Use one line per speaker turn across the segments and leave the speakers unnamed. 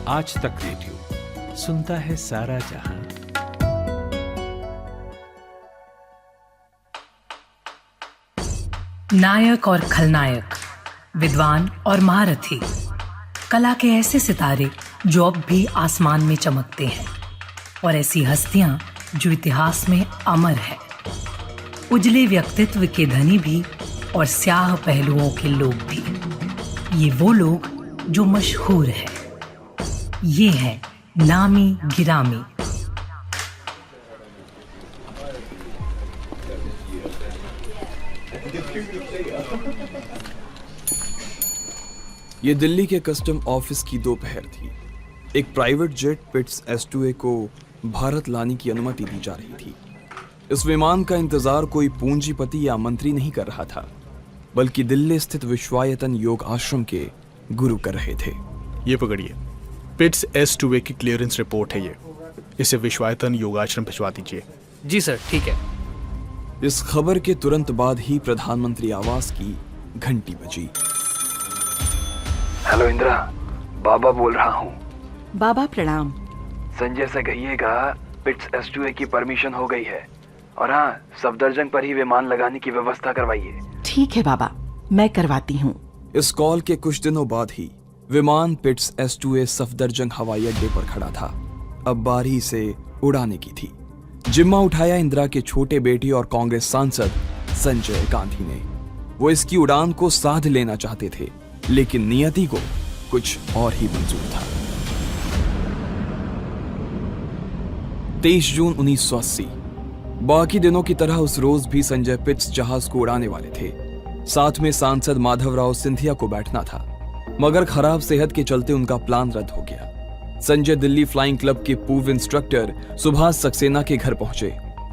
आज तक रेडियो सुनता है सारा जहां।
नायक और खलनायक, विद्वान और महारथी, कला के ऐसे सितारे जो अब भी आसमान में चमकते हैं, और ऐसी हस्तियां जो इतिहास में अमर है। उजले व्यक्तित्व के धनी भी और स्याह पहलुओं के लोग भी। ये वो लोग जो मशहूर हैं। ये है नामी गिरामी।
ये दिल्ली के कस्टम ऑफिस की दोपहर थी। एक प्राइवेट जेट पिट्स S2A को भारत लाने की अनुमति दी जा रही थी। इस विमान का इंतजार कोई पूंजीपति या मंत्री नहीं कर रहा था, बल्कि दिल्ली स्थित विश्वायतन योग आश्रम के गुरु कर रहे थे।
ये पकड़िए, पिट्स S2A की क्लियरेंस रिपोर्ट है ये। इसे विश्वायतन योगाश्रम भिजवा दीजिए।
जी सर, ठीक है।
इस खबर के तुरंत बाद ही प्रधानमंत्री आवास की घंटी बजी।
हेलो इंदिरा, बाबा बोल रहा हूँ।
बाबा प्रणाम।
संजय से कहिएगा पिट्स S2A की परमिशन हो गई है, और हाँ, सफदरजंग पर ही विमान लगाने की व्यवस्था करवाइए।
ठीक है बाबा, मैं करवाती हूँ।
इस कॉल के कुछ दिनों बाद ही विमान पिट्स S2A सफदरजंग हवाई अड्डे पर खड़ा था। अब बारी से उड़ाने की थी। जिम्मा उठाया इंदिरा के छोटे बेटे और कांग्रेस सांसद संजय गांधी ने। वो इसकी उड़ान को साध लेना चाहते थे, लेकिन नियति को कुछ और ही मंजूर था। 23 जून 1980। बाकी दिनों की तरह उस रोज भी संजय पिट्स जहाज को उड़ाने वाले थे। साथ में सांसद माधवराव सिंधिया को बैठना था, मगर खराब सेहत के चलते उनका प्लान रद्द हो गया। संजय दिल्ली फ्लाइंग क्लब के पूर्व इंस्ट्रक्टर सुभाष सक्सेना के घर पहुंचे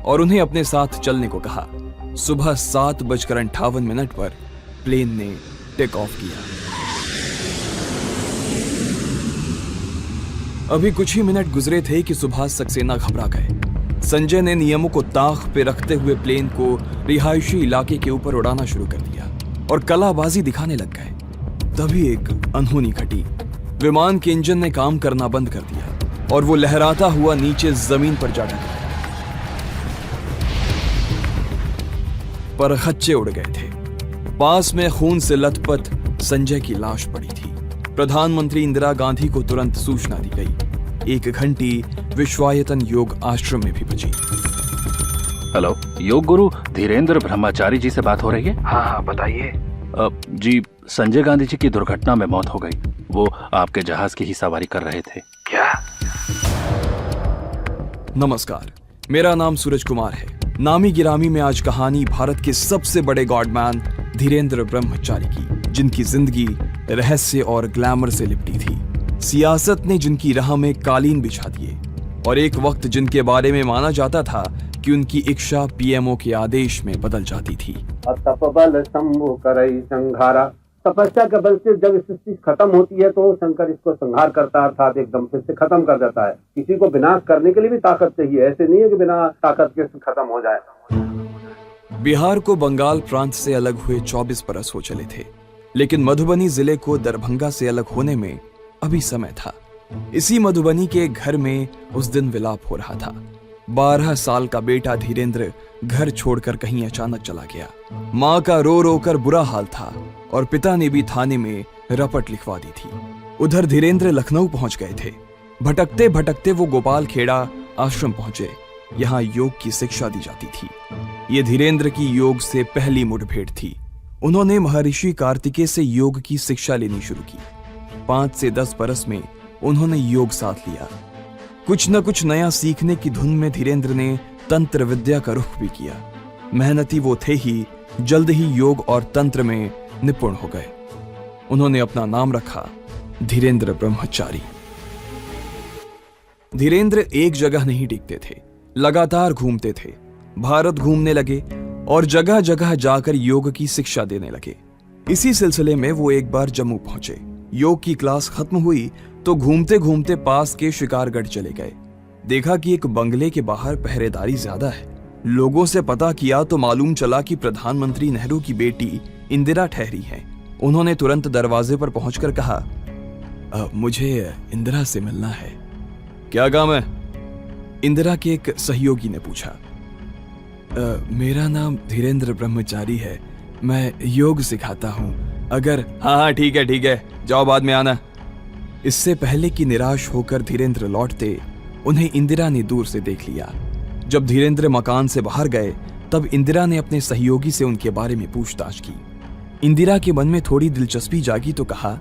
और उन्हें अपने साथ चलने को कहा। सुबह 7:58 पर प्लेन ने टेक ऑफ किया। अभी कुछ ही मिनट गुजरे थे कि सुभाष सक्सेना घबरा गए। संजय ने नियमों को ताक पे रखते हुए प्लेन को रिहायशी इलाके के ऊपर उड़ाना शुरू कर दिया और कलाबाजी दिखाने लग गए। तभी एक अनहोनी घटी। विमान के इंजन ने काम करना बंद कर दिया और वो लहराता हुआ नीचे जमीन पर जा गिरा। परखच्चे उड़ गए थे। पास में खून से लथपथ संजय की लाश पड़ी थी। प्रधानमंत्री इंदिरा गांधी को तुरंत सूचना दी गई। एक घंटी विश्वायतन योग आश्रम में भी बजी।
हेलो, योग गुरु धीरेन्द्र ब्रह्मचारी जी से बात हो रही है?
हाँ, बताइए।
जी, संजय गांधी जी की दुर्घटना में मौत हो गई। वो आपके जहाज की ही सवारी कर रहे थे।
क्या?
नमस्कार, मेरा नाम सूरज कुमार है। नामी गिरामी में आज कहानी भारत के सबसे बड़े गॉडमैन धीरेन्द्र ब्रह्मचारी की, जिनकी जिंदगी रहस्य और ग्लैमर से लिपटी थी। सियासत ने जिनकी राह में कालीन बिछा दिए और एक वक्त जिनके बारे में माना जाता था कि उनकी इच्छा PMO के आदेश में बदल जाती थी।
तपबल शंभु करई संघारा। तपस्या के बल से जब सृष्टि खत्म होती है तो शंकर इसको संहार करता है, अर्थात एकदम से खत्म कर देता है। किसी को विनाश करने के लिए भी ताकत चाहिए, ऐसे नहीं है कि बिना ताकत के खत्म हो जाए।
बिहार को बंगाल प्रांत से अलग हुए 24 बरस हो चले थे, लेकिन मधुबनी जिले को दरभंगा से अलग होने में अभी समय था। इसी मधुबनी के घर में उस दिन विलाप हो रहा था। 12 साल का बेटा धीरेन्द्र घर छोड़कर कहीं अचानक चला गया। माँ का रो रो कर बुरा हाल था और पिता ने भी थाने में रपट लिखवा दी थी। उधर धीरेन्द्र लखनऊ पहुंच गए थे। भटकते भटकते वो गोपाल खेड़ा आश्रम पहुंचे। यहाँ योग की शिक्षा दी जाती थी। ये धीरेन्द्र की योग से पहली मुठभेड़ थी। उन्होंने महर्षि कार्तिकेय से योग की शिक्षा लेनी शुरू की। 5 से 10 बरस में उन्होंने योग साथ लिया। कुछ न कुछ नया सीखने की धुन में धीरेन्द्र ने तंत्र विद्या का रुख भी किया। मेहनती वो थे ही, जल्द ही योग और तंत्र में निपुण हो गए। उन्होंने अपना नाम रखा धीरेन्द्र ब्रह्मचारी। धीरेन्द्र एक जगह नहीं टिकते थे, लगातार घूमते थे। भारत घूमने लगे और जगह जगह जाकर योग की शिक्षा देने लगे। इसी सिलसिले में वो एक बार जम्मू पहुंचे। योग की क्लास खत्म हुई तो घूमते घूमते पास के शिकारगढ़ चले गए। देखा कि एक बंगले के बाहर पहरेदारी ज्यादा है। लोगों से पता किया तो मालूम चला कि प्रधानमंत्री नेहरू की बेटी इंदिरा ठहरी है। उन्होंने तुरंत दरवाजे पर पहुंचकर कहा, मुझे इंदिरा से मिलना है। क्या काम है? इंदिरा के एक सहयोगी ने पूछा। मेरा नाम धीरेन्द्र ब्रह्मचारी है, मैं योग सिखाता हूं। अगर हाँ ठीक है, जाओ बाद में आना। इससे पहले कि निराश होकर धीरेन्द्र लौटते, उन्हें इंदिरा ने दूर से देख लिया। जब धीरेन्द्र मकान से बाहर गए, तब इंदिरा ने अपने सहयोगी से उनके बारे में पूछताछ की। इंदिरा के मन में थोड़ी दिलचस्पी जागी तो कहा,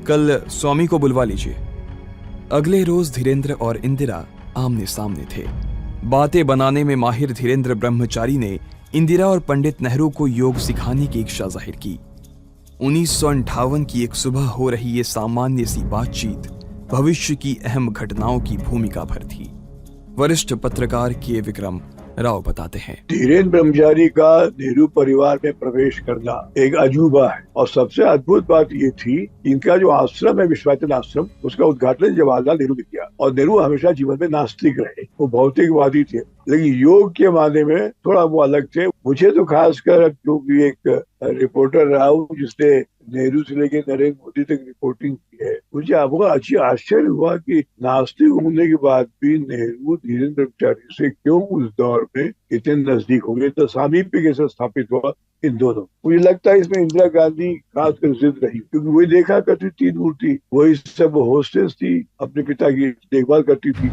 कल स्वामी को बुलवा लीजिए। अगले रोज धीरेन्द्र और इंदिरा आमने सामने थे। बातें बनाने में माहिर धीरेन्द्र ब्रह्मचारी ने इंदिरा और पंडित नेहरू को योग सिखाने की इच्छा जाहिर की। 1958 की एक सुबह हो रही ये सामान्य सी बातचीत भविष्य की अहम घटनाओं की भूमिका भर थी। वरिष्ठ पत्रकार के विक्रम राव बताते हैं,
धीरेन्द्र ब्रह्मचारी का नेहरू परिवार में प्रवेश करना एक अजूबा है। और सबसे अद्भुत बात ये थी, इनका जो आश्रम है विश्वायतन आश्रम, उसका उद्घाटन जवाहरलाल नेहरू ने किया। और नेहरू हमेशा जीवन में नास्तिक रहे, वो भौतिकवादी थे, लेकिन योग के मामले में थोड़ा वो अलग थे। मुझे तो खासकर, क्योंकि एक रिपोर्टर रहा हूँ जिसने नेहरू से लेकर नरेंद्र मोदी तक रिपोर्टिंग की है, मुझे अच्छी आश्चर्य हुआ कि नास्तिक होने के बाद भी नेहरू धीरेन्द्र ब्रह्मचारी से क्यों उस दौर में इतने नजदीक हो गए, तो सामीप्य कैसे स्थापित हुआ इन दोनों। मुझे लगता है इसमें इंदिरा गांधी खासकर जिद रही, क्योंकि वही देखा करती तीन मूर्ति, वही सब होस्टेस थी, अपने पिता की देखभाल करती थी।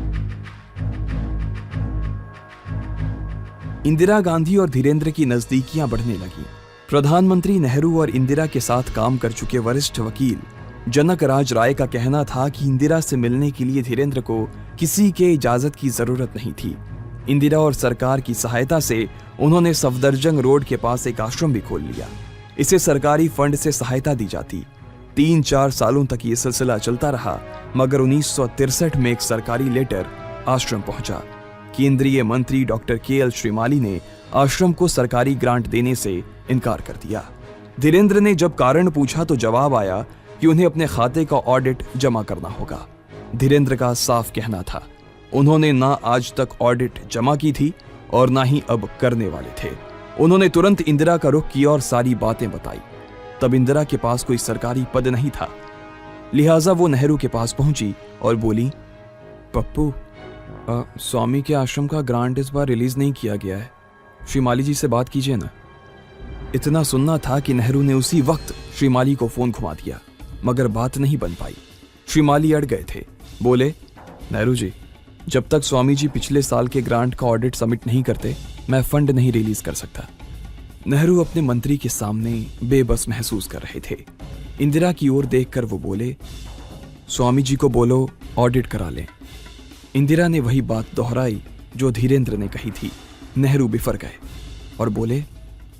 इंदिरा गांधी और धीरेन्द्र की नजदीकियां बढ़ने लगी। प्रधानमंत्री नेहरू और इंदिरा के साथ काम कर चुके वरिष्ठ वकील जनक राज राय का कहना था कि इंदिरा से मिलने के लिए धीरेन्द्र को किसी के इजाजत की जरूरत नहीं थी। इंदिरा और सरकार की सहायता से उन्होंने सफदरजंग रोड के पास एक आश्रम भी खोल लिया। इसे सरकारी फंड से सहायता दी जाती। 3-4 सालों तक ये सिलसिला चलता रहा, मगर 1963 में एक सरकारी लेटर आश्रम पहुंचा। केंद्रीय मंत्री डॉक्टर KL श्रीमाली ने आश्रम को सरकारी ग्रांट देने से इनकार कर दिया। धीरेन्द्र ने जब कारण पूछा तो जवाब आया कि उन्हें अपने खाते का ऑडिट जमा करना होगा। धीरेन्द्र का साफ कहना था, उन्होंने ना आज तक ऑडिट जमा की थी और ना ही अब करने वाले थे। उन्होंने तुरंत इंदिरा का रुख किया और सारी बातें बताई। तब इंदिरा के पास कोई सरकारी पद नहीं था, लिहाजा वो नेहरू के पास पहुंची और बोली, पप्पू, स्वामी के आश्रम का ग्रांट इस बार रिलीज नहीं किया गया है, श्रीमाली जी से बात कीजिए ना। इतना सुनना था कि नेहरू ने उसी वक्त श्रीमाली को फोन घुमा दिया, मगर बात नहीं बन पाई। श्रीमाली अड़ गए थे। बोले, नेहरू जी, जब तक स्वामी जी पिछले साल के ग्रांट का ऑडिट सबमिट नहीं करते, मैं फंड नहीं रिलीज कर सकता। नेहरू अपने मंत्री के सामने बेबस महसूस कर रहे थे। इंदिरा की ओर देखकर वो बोले, स्वामी जी को बोलो ऑडिट करा लें। इंदिरा ने वही बात दोहराई जो धीरेन्द्र ने कही थी। नेहरू बिफर गए और बोले,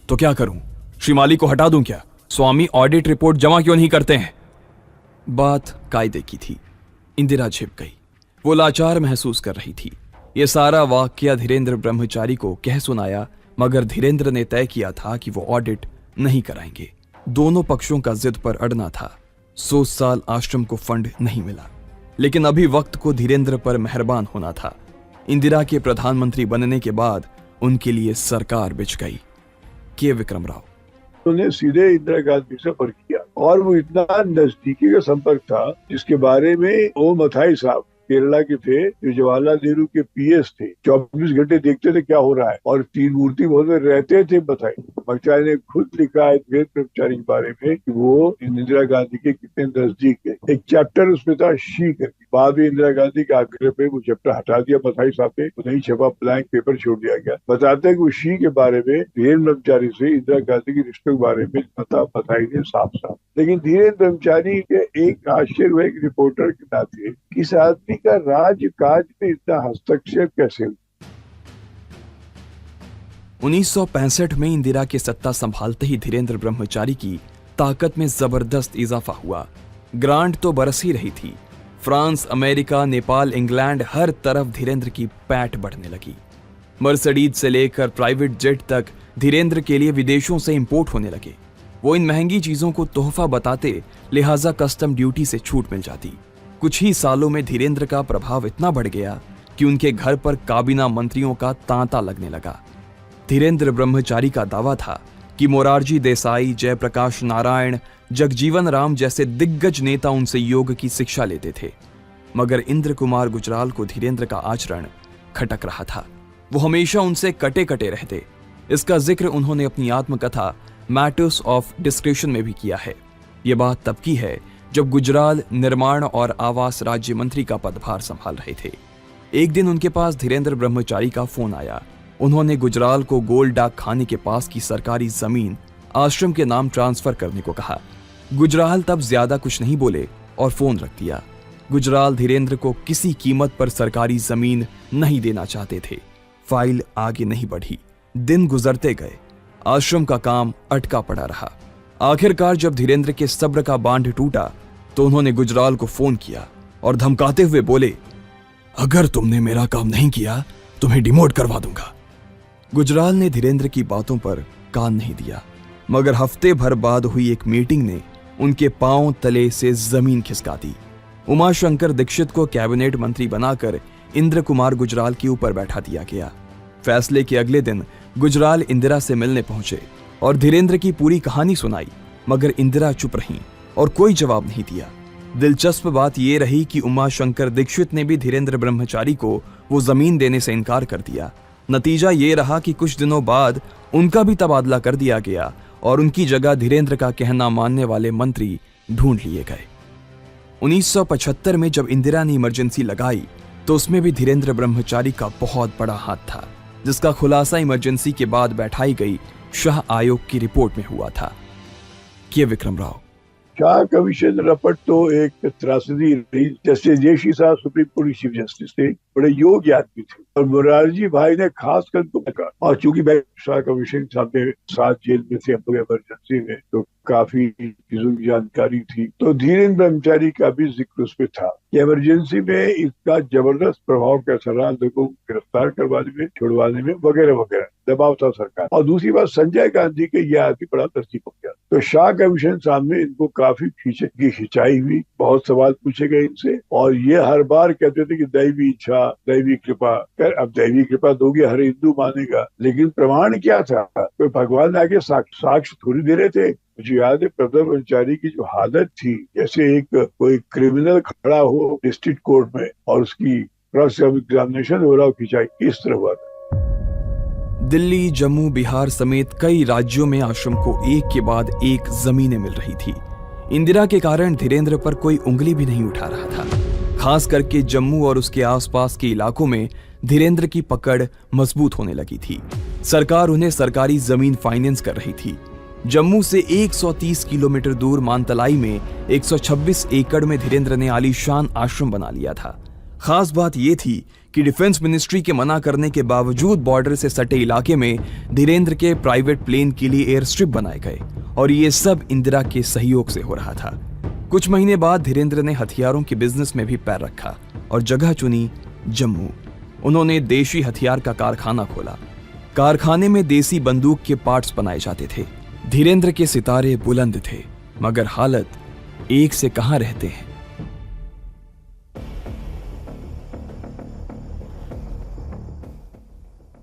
तो क्या करूं, श्रीमाली को हटा दूं क्या? स्वामी ऑडिट रिपोर्ट जमा क्यों नहीं करते हैं? बात कायदे की थी। इंदिरा झिप गई। वो लाचार महसूस कर रही थी। ये सारा वाकया धीरेन्द्र ब्रह्मचारी को कह सुनाया, मगर धीरेन्द्र ने तय किया था कि वो ऑडिट नहीं कराएंगे। दोनों पक्षों का जिद पर अड़ना था। 100 साल आश्रम को फंड नहीं मिला, लेकिन अभी वक्त को धीरेन्द्र पर मेहरबान होना था। इंदिरा के प्रधानमंत्री बनने के बाद उनके लिए सरकार बिछ गई। के विक्रम राव,
उन्होंने सीधे इंदिरा गांधी से संपर्क किया और वो इतना नजदीकी का संपर्क था जिसके बारे में ओम मथाई साहब केरला के थे, जो जवाहरलाल नेहरू के PS थे, 24 घंटे देखते थे क्या हो रहा है और तीन मूर्ति बहुत रहते थे। ब्रह्मचारी ने खुद लिखा है धीरेन्द्र ब्रह्मचारी के बारे में कि वो इंदिरा गांधी के कितने नजदीक है। एक चैप्टर उसमें था शी करके, बाद में इंदिरा गांधी के आग्रह पे वो चैप्टर हटा दिया मथाई साहब ने, नहीं छपा, ब्लैंक पेपर छोड़ दिया गया। बताते हैं कि वो शी के बारे में धीरेन्द्र ब्रह्मचारी से इंदिरा गांधी के रिश्ते के बारे में पता मथाई ने साफ। लेकिन धीरेन्द्र ब्रह्मचारी के एक आश्चर्य हुआ एक रिपोर्टर के नाते, किस आदमी का राजकाज में इतना हस्तक्षेप कैसे हुआ?
1965 में इंदिरा के सत्ता संभालते ही धीरेन्द्र ब्रह्मचारी की ताकत में जबरदस्त इजाफा हुआ। ग्रांट तो बरस ही रही थी। फ्रांस, अमेरिका, नेपाल, इंग्लैंड, हर तरफ धीरेन्द्र की पैठ बढ़ने लगी। मर्सिडीज से लेकर प्राइवेट जेट तक धीरेन्द्र के लिए विदेशों से इंपोर्ट होने लगे। वो इन महंगी चीजों को तोहफा बताते, लिहाजा कस्टम ड्यूटी से छूट मिल जाती। कुछ ही सालों में धीरेन्द्र का प्रभाव इतना बढ़ गया कि उनके घर पर काबीना मंत्रियों का तांता लगने लगा। धीरेन्द्र ब्रह्मचारी का दावा था कि मोरारजी देसाई, जयप्रकाश नारायण, जगजीवन राम जैसे दिग्गज नेता उनसे योग की शिक्षा लेते थे, मगर इंद्र कुमार गुजराल को धीरेंद्र का आचरण खटक रहा था। वो हमेशा उनसे कटे कटे रहते। इसका जिक्र उन्होंने अपनी आत्मकथा मैटर्स ऑफ डिस्क्रिप्शन में भी किया है। ये बात तब की है जब गुजराल निर्माण और आवास राज्य मंत्री का पदभार संभाल रहे थे। एक दिन उनके पास धीरेंद्र ब्रह्मचारी का फोन आया। उन्होंने गुजराल को गोल डाक खाने के पास की सरकारी जमीन आश्रम के नाम ट्रांसफर करने को कहा। गुजराल तब ज्यादा कुछ नहीं बोले और फोन रख दिया। गुजराल धीरेंद्र को किसी कीमत पर सरकारी जमीन नहीं देना चाहते थे। फाइल आगे नहीं बढ़ी। दिन गुजरते गए। आश्रम का काम अटका पड़ा रहा। आखिरकार जब धीरेंद्र के सब्र का बांध टूटा तो उन्होंने गुजराल को फोन किया और धमकाते हुए बोले, अगर तुमने मेरा काम नहीं किया तुम्हें डिमोट करवा दूंगा। गुजराल ने धीरेंद्र की बातों पर कान नहीं दिया, मगर हफ्ते भर बाद हुई एक मीटिंग ने उनके पांव तले से जमीन खिसका दी। उमाशंकर दीक्षित को कैबिनेट मंत्री बनाकर इंद्र कुमार गुजराल के ऊपर बैठा दिया गया। फैसले के अगले दिन गुजराल इंदिरा से मिलने पहुंचे और धीरेंद्र की पूरी कहानी सुनाई, मगर इंदिरा चुप रहीं और कोई जवाब नहीं दिया। दिलचस्प बात यह रही कि उमाशंकर दीक्षित ने भी धीरेंद्र ब्रह्मचारी को वो जमीन देने से इनकार कर दिया। नतीजा ये रहा कि कुछ दिनों बाद उनका भी तबादला कर दिया गया और उनकी जगह धीरेंद्र का कहना मानने वाले मंत्री ढूंढ लिए गए। 1975 में जब इंदिरा ने इमरजेंसी लगाई तो उसमें भी धीरेंद्र ब्रह्मचारी का बहुत बड़ा हाथ था, जिसका खुलासा इमरजेंसी के बाद बैठाई गई शाह आयोग की रिपोर्ट में हुआ था। के विक्रम राव।
शाह कमीशन रपट तो एक त्रासदी रही। जस्टिस जेशी साहब सुप्रीम कोर्ट चीफ जस्टिस थे, बड़े योग्य आदमी थे और मुरारजी भाई ने खास कर उनको कहा। और चूंकि मैं शाह कमीशन सामने 7 जेल में थे हम लोग इमरजेंसी में, तो काफी चीजों की जानकारी थी। तो धीरेंद्र ब्रह्मचारी का भी जिक्र उसमें था कि इमरजेंसी में इसका जबरदस्त प्रभाव कैसा रहा, लोगों को गिरफ्तार करवाने में, छुड़वाने में वगैरह वगैरह, दबाव था सरकार। और दूसरी बात, संजय गांधी के यह आदमी बड़ा तरजीह हो गया। तो शाह कमीशन सामने इनको काफी खिंचाई हुई, बहुत सवाल पूछे गए इनसे और ये हर बार कहते थे कि दैवी इच्छा, दैवी कृपा। अब दैवी कृपा दोगे हर हिंदू मानेगा, लेकिन प्रमाण क्या था? कोई भगवान आगे साक्ष्य थोड़ी दे रहे थे। मुझे याद है प्रथम ब्रह्मचारी की जो हालत थी, जैसे एक कोई क्रिमिनल खड़ा हो डिस्ट्रिक्ट कोर्ट में और उसकी क्रॉस एग्जामिनेशन हो रहा हो, खिंचाई इस तरह हुआ था।
दिल्ली, जम्मू, बिहार समेत कई राज्यों में आश्रम को एक के बाद एक जमीनें मिल रही थी। इंदिरा के कारण धीरेंद्र पर कोई उंगली भी नहीं उठा रहा था। खास करके जम्मू और उसके आसपास के इलाकों में धीरेंद्र की पकड़ मजबूत होने लगी थी। सरकार उन्हें सरकारी जमीन फाइनेंस कर रही थी। जम्मू से 130 किलोमीटर दूर मानतलाई में 126 एकड़ में धीरेंद्र ने आलीशान आश्रम बना लिया था। खास बात यह थी कि डिफेंस मिनिस्ट्री के मना करने के बावजूद बॉर्डर से सटे इलाके में धीरेंद्र के प्राइवेट प्लेन के लिए एयर स्ट्रिप बनाए गए और ये सब इंदिरा के सहयोग से हो रहा था। कुछ महीने बाद धीरेंद्र ने हथियारों के बिजनेस में भी पैर रखा और जगह चुनी जम्मू। उन्होंने देशी हथियार का कारखाना खोला। कारखाने में देसी बंदूक के पार्ट्स बनाए जाते थे। धीरेंद्र के सितारे बुलंद थे, मगर हालत एक से कहां रहते हैं।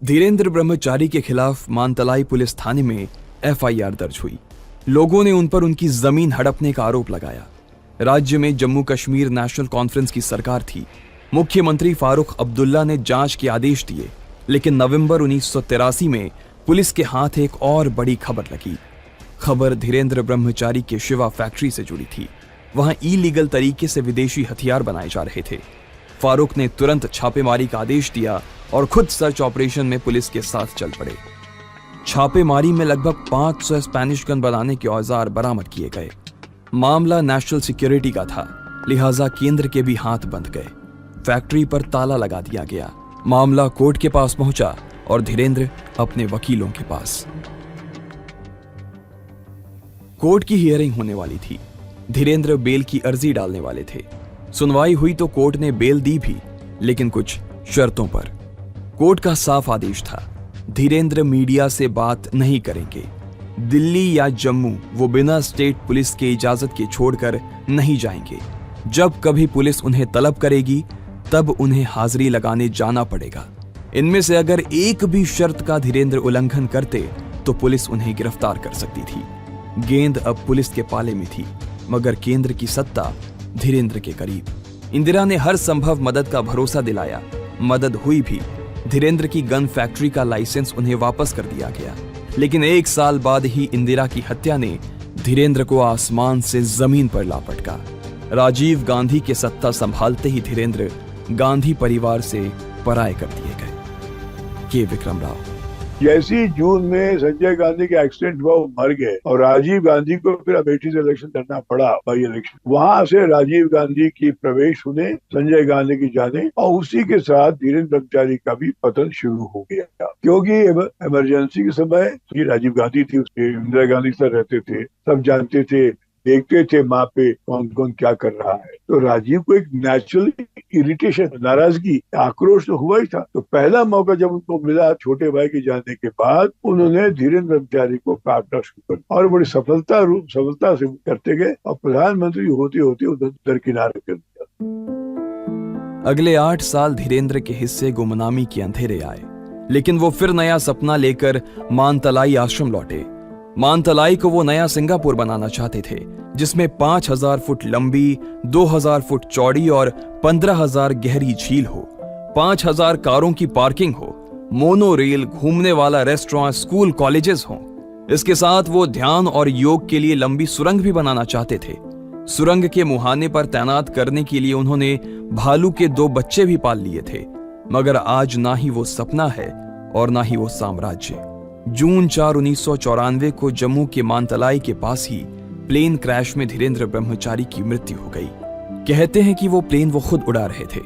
धीरेंद्र ब्रह्मचारी के खिलाफ मानतलाई पुलिस थाने में एफआईआर दर्ज हुई। लोगों ने उन पर उनकी जमीन हड़पने का आरोप लगाया। राज्य में जम्मू कश्मीर नेशनल कॉन्फ्रेंस की सरकार थी। मुख्यमंत्री फारूक अब्दुल्ला ने जांच के आदेश दिए, लेकिन नवंबर 1983 में पुलिस के हाथ एक और बड़ी खबर लगी। खबर धीरेंद्र ब्रह्मचारी के शिवा फैक्ट्री से जुड़ी थी। वहां इलीगल तरीके से विदेशी हथियार बनाए जा रहे थे। फारूक ने तुरंत छापेमारी का आदेश दिया और खुद सर्च ऑपरेशन में पुलिस के साथ चल पड़े। छापेमारी में लगभग 500 स्पेनिश गन बनाने के औजार बरामद किए गए। मामला नेशनल सिक्योरिटी का था, लिहाजा केंद्र के भी हाथ बंध गए। फैक्ट्री पर ताला लगा दिया गया। मामला कोर्ट के पास पहुंचा और धीरेंद्र अपने वकीलों के पास। कोर्ट की हियरिंग होने वाली थी। धीरेंद्र बेल की अर्जी डालने वाले थे। सुनवाई हुई तो कोर्ट ने बेल दी भी, लेकिन कुछ शर्तों पर। कोर्ट का साफ आदेश था, धीरेंद्र मीडिया से बात नहीं करेंगे। दिल्ली या जम्मू वो बिना स्टेट पुलिस के इजाजत के छोड़कर नहीं जाएंगे। जब कभी पुलिस उन्हें तलब करेगी तब उन्हें हाजिरी लगाने जाना पड़ेगा। इनमें से अगर एक भी शर्त का धीरेंद्र उल्लंघन करते तो पुलिस उन्हें गिरफ्तार कर सकती थी। गेंद अब पुलिस के पाले में थी, मगर केंद्र की सत्ता धीरेंद्र के करीब। इंदिरा ने हर संभव मदद का भरोसा दिलाया। मदद हुई भी। धीरेंद्र की गन फैक्ट्री का लाइसेंस उन्हें वापस कर दिया गया। लेकिन 1 साल बाद ही इंदिरा की हत्या ने धीरेंद्र को आसमान से जमीन पर ला पटका। राजीव गांधी के सत्ता संभालते ही धीरेंद्र गांधी परिवार से पराये कर दिए गए। के विक्रम राव।
जैसी जून में संजय गांधी का एक्सीडेंट हुआ, वो मर गए और राजीव गांधी को फिर अमेठी से इलेक्शन लड़ना पड़ा, बाई इलेक्शन। वहां से राजीव गांधी की प्रवेश होने, संजय गांधी की जाने, और उसी के साथ धीरेन्द्र ब्रह्मचारी का भी पतन शुरू हो गया। क्योंकि इमरजेंसी के समय ये राजीव गांधी थी, उसके इंदिरा गांधी से रहते थे, सब जानते थे, देखते थे माँ पे कौन कौन क्या कर रहा है। तो राजीव को एक नेचुरल इरिटेशन, नाराजगी, आक्रोश तो हुआ ही था। तो पहला मौका जब उनको मिला छोटे भाई के जाने के बाद, उन्होंने धीरेन्द्र ब्रह्मचारी को काटना शुरू कर और बड़ी सफलता से करते गए और प्रधानमंत्री होते होते उधर दरकिनार कर दिया।
अगले 8 साल धीरेंद्र के हिस्से गुमनामी के अंधेरे आए, लेकिन वो फिर नया सपना लेकर मानतलाई आश्रम लौटे। मानतलाई को वो नया सिंगापुर बनाना चाहते थे, जिसमें 5000 फुट लंबी, 2000 फुट चौड़ी और 15000 गहरी झील हो, 5000 कारों की पार्किंग हो, मोनो रेल, घूमने वाला रेस्टोरेंट, स्कूल, कॉलेजेस हों। इसके साथ वो ध्यान और योग के लिए लंबी सुरंग भी बनाना चाहते थे। सुरंग के मुहाने पर तैनात करने के लिए उन्होंने भालू के 2 बच्चे भी पाल लिए थे। मगर आज ना ही वो सपना है और ना ही वो साम्राज्य। जून 4, 1994 को जम्मू के मानतलाई के पास ही प्लेन क्रैश में धीरेंद्र ब्रह्मचारी की मृत्यु हो गई। कहते हैं कि वो प्लेन वो खुद उड़ा रहे थे,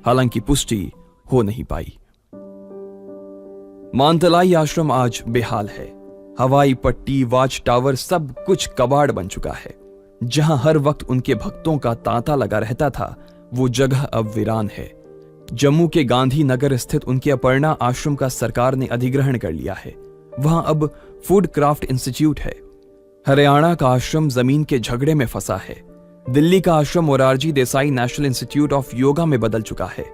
हालांकि पुष्टि हो नहीं पाई। मानतलाई आश्रम आज बेहाल है। हवाई पट्टी, वॉच टावर, सब कुछ कबाड़ बन चुका है। जहां हर वक्त उनके भक्तों का तांता लगा रहता था, वो जगह अब वीरान है। जम्मू के गांधी नगर स्थित उनके अपर्णा आश्रम का सरकार ने अधिग्रहण कर लिया है। वहां अब फूड क्राफ्ट इंस्टीट्यूट है। हरियाणा का आश्रम जमीन के झगड़े में फंसा है। दिल्ली का आश्रम Morarji Desai national institute of yoga में बदल चुका है।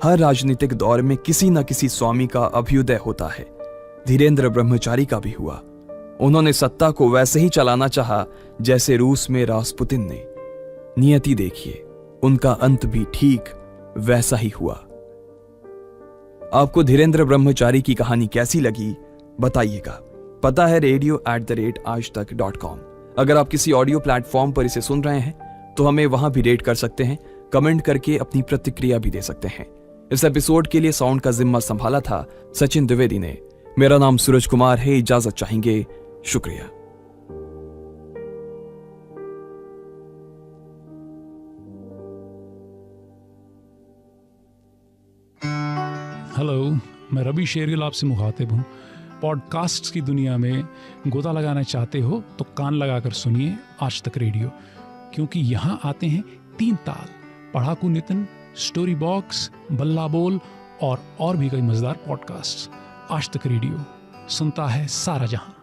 हर राजनीतिक दौर में किसी न किसी स्वामी का अभ्युदय होता है। धीरेंद्र ब्रह्मचारी का भी हुआ। उन्होंने सत्ता को वैसे ही चलाना चाहा जैसे रूस में रासपुतिन ने। नियति देखिए, उनका अंत भी ठीक वैसा ही हुआ। आपको धीरेंद्र ब्रह्मचारी की कहानी कैसी लगी बताइएगा। पता है radio@aajtak.com। अगर आप किसी ऑडियो प्लेटफॉर्म पर इसे सुन रहे हैं तो हमें वहां भी रेट कर सकते हैं, कमेंट करके अपनी प्रतिक्रिया भी दे सकते हैं। इस एपिसोड के लिए साउंड का जिम्मा संभाला था सचिन द्विवेदी ने। मेरा नाम सूरज कुमार है। इजाजत चाहेंगे। शुक्रिया।
हेलो, मैं रवि शेरगिल आपसे मुखातिब हूँ। पॉडकास्ट्स की दुनिया में गोता लगाना चाहते हो तो कान लगाकर सुनिए आज तक रेडियो, क्योंकि यहाँ आते हैं 3 ताल, पढ़ाकू नितिन, स्टोरी बॉक्स, बल्ला बोल और भी कई मजेदार पॉडकास्ट। आज तक रेडियो सुनता है सारा जहां।